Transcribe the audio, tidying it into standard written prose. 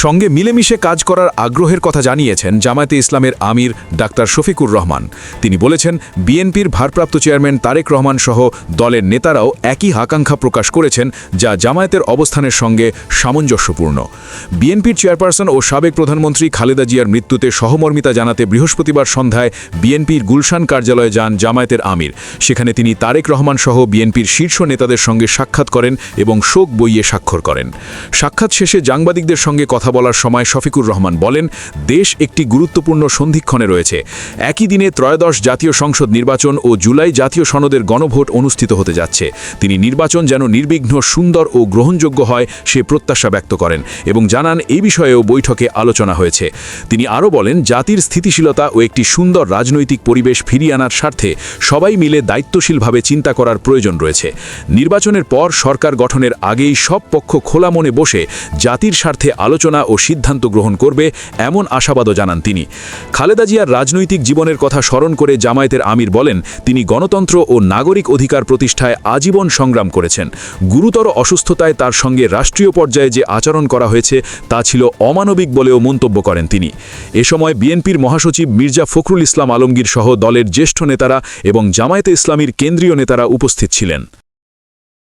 সঙ্গে মিলেমিশে কাজ করার আগ্রহের কথা জানিয়েছেন জামায়াতে ইসলামের আমির ডাক্তার শফিকুর রহমান। তিনি বলেছেন, বিএনপির ভারপ্রাপ্ত চেয়ারম্যান তারেক রহমান সহ দলের নেতারাও একই আকাঙ্ক্ষা প্রকাশ করেছেন, যা জামায়াতের অবস্থানের সঙ্গে সামঞ্জস্যপূর্ণ। বিএনপির চেয়ারপারসন ও সাবেক প্রধানমন্ত্রী খালেদা জিয়ার মৃত্যুতে সহমর্মিতা জানাতে বৃহস্পতিবার সন্ধ্যায় বিএনপির গুলশান কার্যালয়ে যান জামায়াতের আমির। সেখানে তিনি তারেক রহমান সহ বিএনপির শীর্ষ নেতাদের সঙ্গে সাক্ষাৎ করেন এবং শোক বইয়ে স্বাক্ষর করেন। সাক্ষাৎ শেষে সাংবাদিকদের সঙ্গে কথা বলার সময় শফিকুর রহমান বলেন, দেশ একটি গুরুত্বপূর্ণ সন্ধিক্ষণে রয়েছে। একই দিনে ত্রয়োদশ জাতীয় সংসদ নির্বাচন ও জুলাই জাতীয় সনদের গণভোট অনুষ্ঠিত হতে যাচ্ছে। তিনি নির্বাচন যেন নির্বিঘ্ন, সুন্দর ও গ্রহণযোগ্য হয় সে প্রত্যাশা ব্যক্ত করেন এবং জানান এই বিষয়েও বৈঠকে আলোচনা হয়েছে। তিনি আরও বলেন, জাতির স্থিতিশীলতা ও একটি সুন্দর রাজনৈতিক পরিবেশ ফিরিয়ে আনার স্বার্থে সবাই মিলে দায়িত্বশীলভাবে চিন্তা করার প্রয়োজন রয়েছে। নির্বাচনের পর সরকার গঠনের আগেই সব পক্ষ খোলা মনে বসে জাতির স্বার্থে আলোচনা ও সিদ্ধান্ত গ্রহণ করবে, এমন আশাবাদও জানান তিনি। খালেদা জিয়ার রাজনৈতিক জীবনের কথা স্মরণ করে জামায়াতের আমির বলেন, তিনি গণতন্ত্র ও নাগরিক অধিকার প্রতিষ্ঠায় আজীবন সংগ্রাম করেছেন। গুরুতর অসুস্থতায় তার সঙ্গে রাষ্ট্রীয় পর্যায়ে যে আচরণ করা হয়েছে তা ছিল অমানবিক বলেও মন্তব্য করেন তিনি। এ সময় বিএনপির মহাসচিব মির্জা ফখরুল ইসলাম আলমগীর সহ দলের জ্যেষ্ঠ নেতারা এবং জামায়াতে ইসলামীর কেন্দ্রীয় নেতারা উপস্থিত ছিলেন।